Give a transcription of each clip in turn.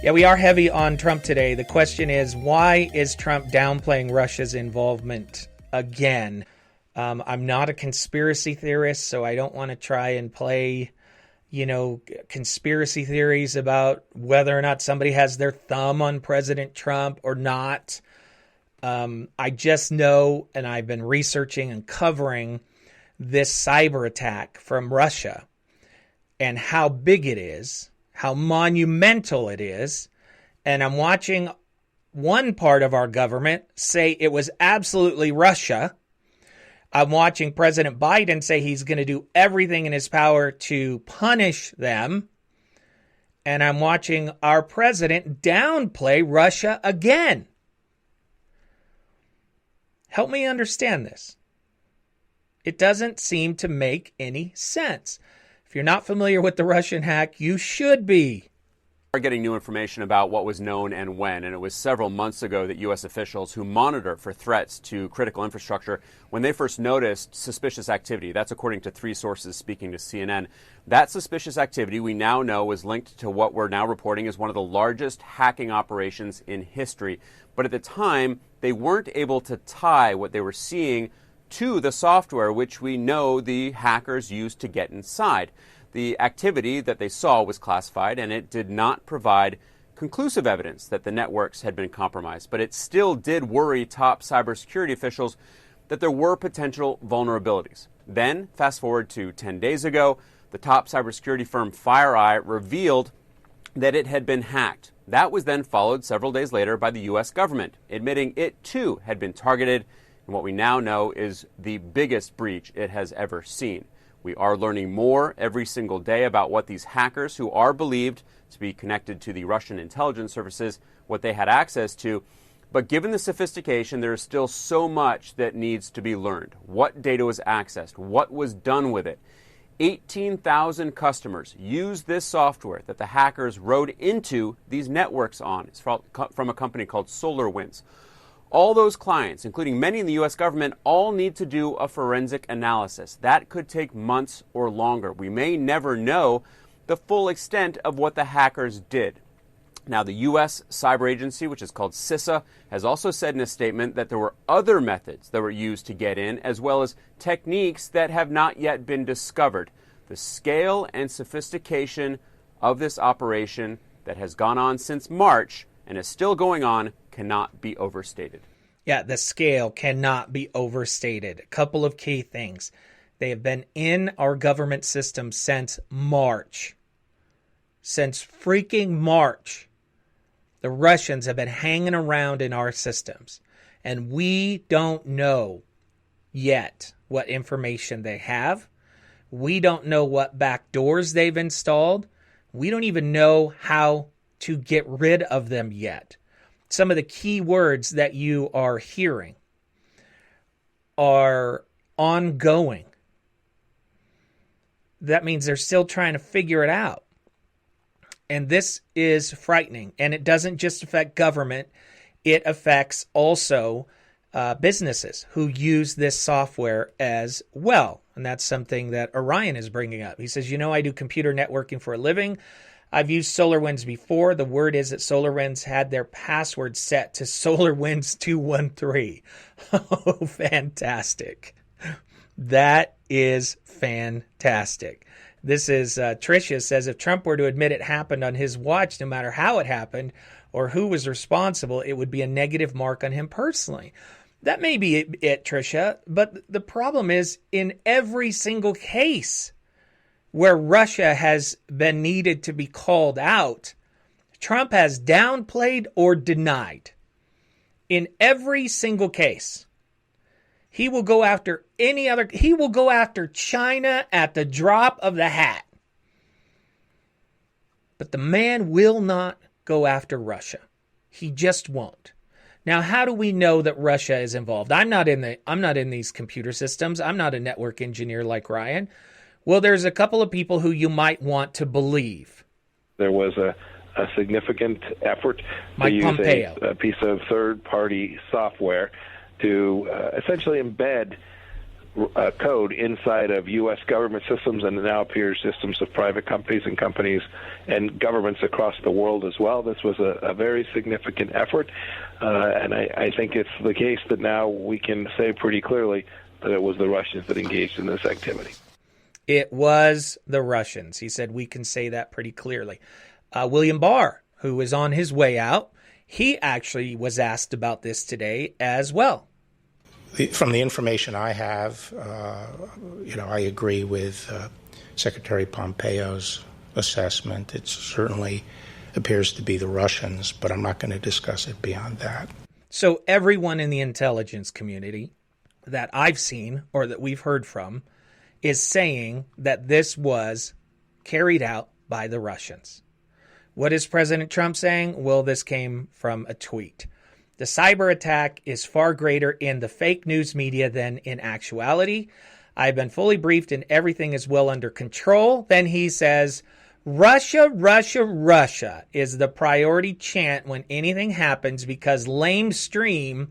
Yeah, we are heavy on Trump today. The question is, why is Trump downplaying Russia's involvement again? I'm not a conspiracy theorist, so I don't want to try and play, conspiracy theories about whether or not somebody has their thumb on President Trump or not. I just know, and I've been researching and covering this cyber attack from Russia and how big it is, how monumental it is. And I'm watching one part of our government say it was absolutely Russia. I'm watching President Biden say he's going to do everything in his power to punish them. And I'm watching our president downplay Russia again. Help me understand this. It doesn't seem to make any sense. If you're not familiar with the Russian hack, you should be. We're getting new information about what was known and when, and it was several months ago that U.S. officials who monitor for threats to critical infrastructure, when they first noticed suspicious activity. That's according to 3 sources speaking to CNN. That suspicious activity we now know was linked to what we're now reporting as one of the largest hacking operations in history. But at the time, they weren't able to tie what they were seeing to the software, which we know the hackers used to get inside. The activity that they saw was classified, and it did not provide conclusive evidence that the networks had been compromised. But it still did worry top cybersecurity officials that there were potential vulnerabilities. Then, fast forward to 10 days ago, the top cybersecurity firm FireEye revealed that it had been hacked. That was then followed several days later by the U.S. government, admitting it too had been targeted, and what we now know is the biggest breach it has ever seen. We are learning more every single day about what these hackers, who are believed to be connected to the Russian intelligence services, what they had access to. But given the sophistication, there is still so much that needs to be learned. What data was accessed? What was done with it? 18,000 customers use this software that the hackers rode into these networks on. It's from a company called SolarWinds. All those clients, including many in the U.S. government, all need to do a forensic analysis. That could take months or longer. We may never know the full extent of what the hackers did. Now, the U.S. Cyber Agency, which is called CISA, has also said in a statement that there were other methods that were used to get in, as well as techniques that have not yet been discovered. The scale and sophistication of this operation that has gone on since March and is still going on cannot be overstated. Yeah, the scale cannot be overstated. A couple of key things. They have been in our government system since March. Since freaking March. The Russians have been hanging around in our systems. And we don't know yet what information they have. We don't know what back doors they've installed. We don't even know how to get rid of them yet. Some of the key words that you are hearing are ongoing. That means they're still trying to figure it out. And this is frightening. And it doesn't just affect government. It affects also businesses who use this software as well. And that's something that Orion is bringing up. He says, I do computer networking for a living. I've used SolarWinds before. The word is that SolarWinds had their password set to SolarWinds 213. Oh, fantastic. That is fantastic. This is Tricia says, if Trump were to admit it happened on his watch, no matter how it happened or who was responsible, it would be a negative mark on him personally. That may be it, Tricia, but the problem is in every single case where Russia has been needed to be called out, Trump has downplayed or denied. In every single case. He will go after he will go after China at the drop of the hat. But the man will not go after Russia. He just won't. Now, how do we know that Russia is involved? I'm not in these computer systems. I'm not a network engineer like Ryan. Well, there's a couple of people who you might want to believe. There was a significant effort Mike to use Pompeo. a piece of third-party software to essentially embed code inside of U.S. government systems, and it now appears systems of private companies and governments across the world as well. This was a very significant effort, and I think it's the case that now we can say pretty clearly that it was the Russians that engaged in this activity. It was the Russians. He said we can say that pretty clearly. William Barr, who was on his way out, he actually was asked about this today as well. From the information I have, I agree with Secretary Pompeo's assessment. It certainly appears to be the Russians, but I'm not going to discuss it beyond that. So everyone in the intelligence community that I've seen or that we've heard from is saying that this was carried out by the Russians. What is President Trump saying? Well, this came from a tweet. The cyber attack is far greater in the fake news media than in actuality. I've been fully briefed and everything is well under control. Then he says, Russia, Russia, Russia is the priority chant when anything happens because lamestream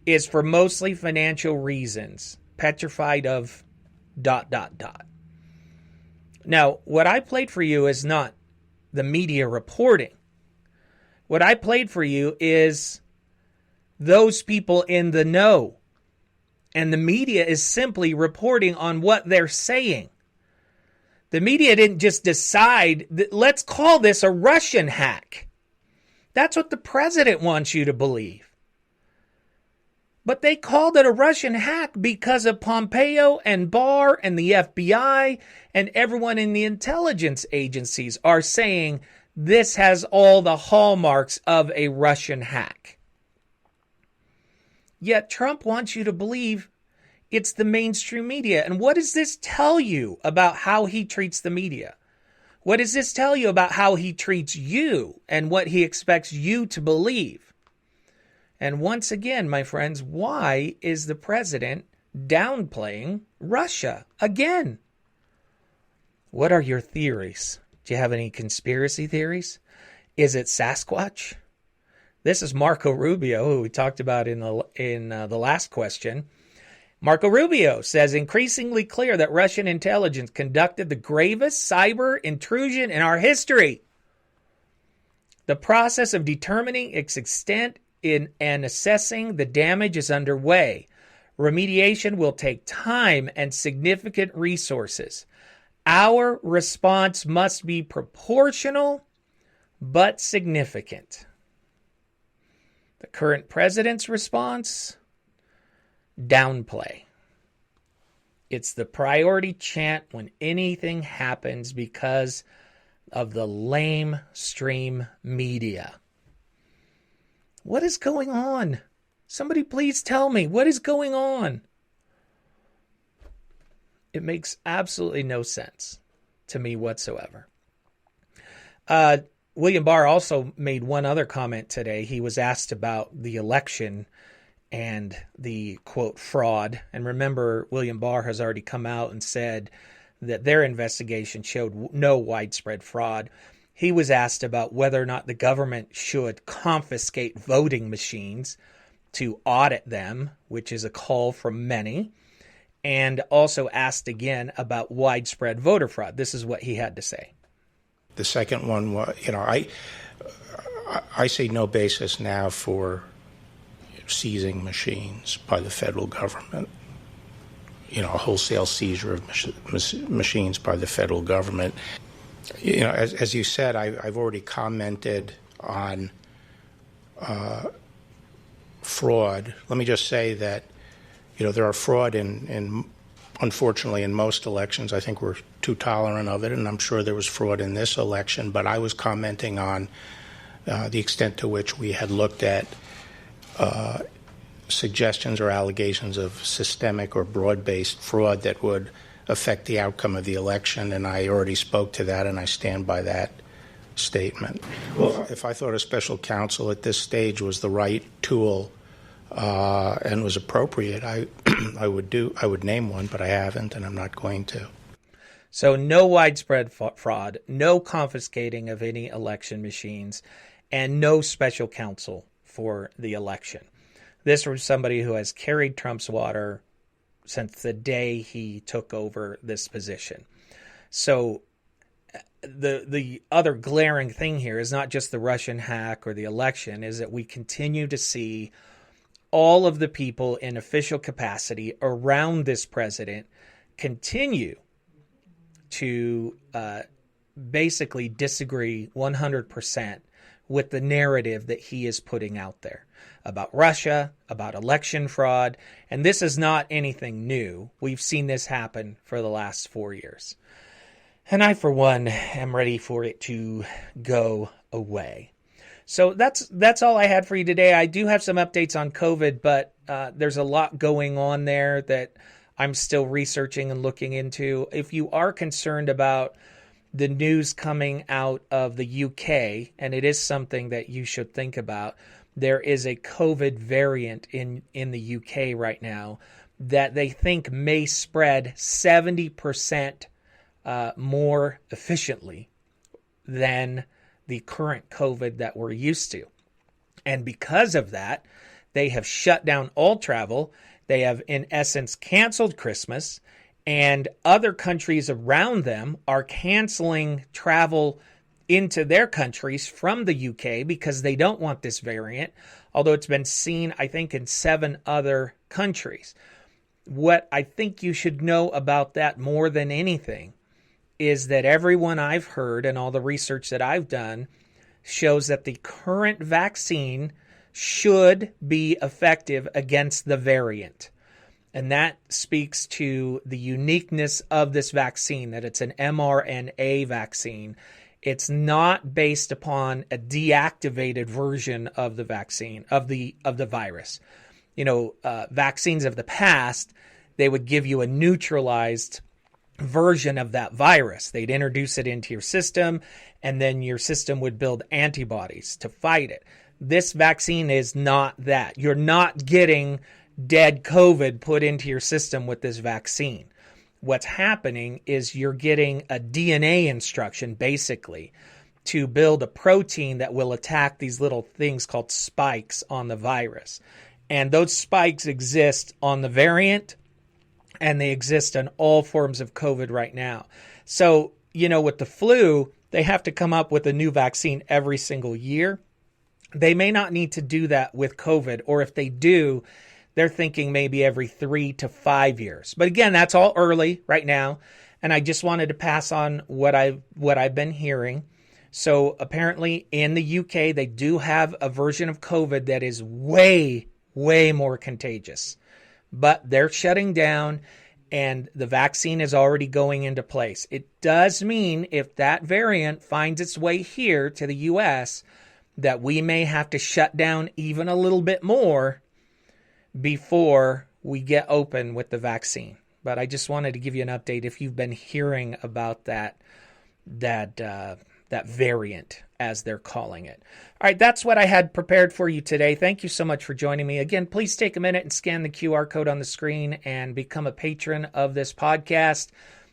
is for mostly financial reasons. Petrified of ... Now, what I played for you is not the media reporting. What I played for you is those people in the know. And the media is simply reporting on what they're saying. The media didn't just decide that let's call this a Russian hack. That's what the president wants you to believe. But they called it a Russian hack because of Pompeo and Barr and the FBI and everyone in the intelligence agencies are saying this has all the hallmarks of a Russian hack. Yet Trump wants you to believe it's the mainstream media. And what does this tell you about how he treats the media? What does this tell you about how he treats you and what he expects you to believe? And once again, my friends, why is the president downplaying Russia again? What are your theories? Do you have any conspiracy theories? Is it Sasquatch? This is Marco Rubio, who we talked about in the last question. Marco Rubio says, increasingly clear that Russian intelligence conducted the gravest cyber intrusion in our history. The process of determining its extent and assessing the damage is underway. Remediation will take time and significant resources. Our response must be proportional but significant. The current president's response? Downplay. It's the priority chant when anything happens because of the lamestream media. What is going on? Somebody please tell me, what is going on? It makes absolutely no sense to me whatsoever. William Barr also made one other comment today. He was asked about the election and the, quote, fraud. And remember, William Barr has already come out and said that their investigation showed no widespread fraud. He was asked about whether or not the government should confiscate voting machines to audit them, which is a call from many, and also asked again about widespread voter fraud. This is what he had to say. The second one was, I see no basis now for seizing machines by the federal government. A wholesale seizure of machines by the federal government. As you said, I've already commented on fraud. Let me just say that, there are fraud unfortunately, in most elections. I think we're too tolerant of it, and I'm sure there was fraud in this election. But I was commenting on the extent to which we had looked at suggestions or allegations of systemic or broad-based fraud that would affect the outcome of the election, and I already spoke to that, and I stand by that statement. Well, if I thought a special counsel at this stage was the right tool and was appropriate, I would name one, but I haven't, and I'm not going to. So no widespread fraud, no confiscating of any election machines, and no special counsel for the election. This was somebody who has carried Trump's water since the day he took over this position. So the other glaring thing here is not just the Russian hack or the election, is that we continue to see all of the people in official capacity around this president continue to basically disagree 100% with the narrative that he is putting out there about Russia, about election fraud. And this is not anything new. We've seen this happen for the last 4 years. And I, for one, am ready for it to go away. So that's all I had for you today. I do have some updates on COVID, but there's a lot going on there that I'm still researching and looking into. If you are concerned about the news coming out of the UK, and it is something that you should think about, there is a COVID variant in the UK right now that they think may spread 70% more efficiently than the current COVID that we're used to. And because of that, they have shut down all travel. They have, in essence, canceled Christmas, and other countries around them are canceling travel into their countries from the UK because they don't want this variant, although it's been seen, I think, in 7 other countries. What I think you should know about that more than anything is that everyone I've heard and all the research that I've done shows that the current vaccine should be effective against the variant. And that speaks to the uniqueness of this vaccine, that it's an mRNA vaccine. It's not based upon a deactivated version of the vaccine, of the virus. You know, vaccines of the past, they would give you a neutralized version of that virus. They'd introduce it into your system, and then your system would build antibodies to fight it. This vaccine is not that. You're not getting dead COVID put into your system with this vaccine. What's happening is you're getting a DNA instruction, basically, to build a protein that will attack these little things called spikes on the virus. And those spikes exist on the variant, and they exist on all forms of COVID right now. So, you know, with the flu, they have to come up with a new vaccine every single year. They may not need to do that with COVID, or if they do, they're thinking maybe every 3 to 5 years. But again, that's all early right now, and I just wanted to pass on what I've been hearing. So apparently in the UK, they do have a version of COVID that is way, way more contagious. But they're shutting down, and the vaccine is already going into place. It does mean if that variant finds its way here to the U.S., that we may have to shut down even a little bit more before we get open with the vaccine. But I just wanted to give you an update if you've been hearing about that variant, as they're calling it. All right, that's what I had prepared for you today. Thank you so much for joining me. Again, please take a minute and scan the QR code on the screen and become a patron of this podcast.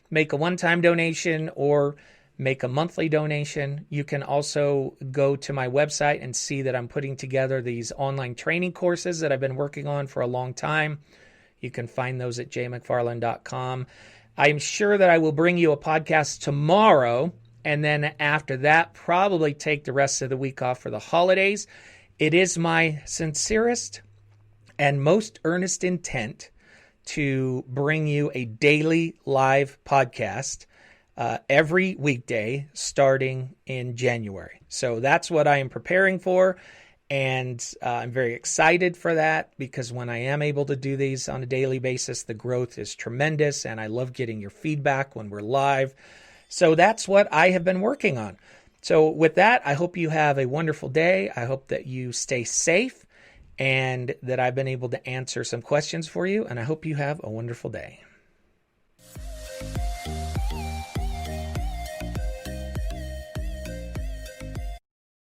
Make a one-time donation or make a monthly donation. You can also go to my website and see that I'm putting together these online training courses that I've been working on for a long time. You can find those at jmcfarland.com. I'm sure that I will bring you a podcast tomorrow, and then after that, probably take the rest of the week off for the holidays. It is my sincerest and most earnest intent to bring you a daily live podcast every weekday starting in January. So that's what I am preparing for, and I'm very excited for that, because when I am able to do these on a daily basis, the growth is tremendous, and I love getting your feedback when we're live. So that's what I have been working on. So with that, I hope you have a wonderful day. I hope that you stay safe and that I've been able to answer some questions for you, and I hope you have a wonderful day.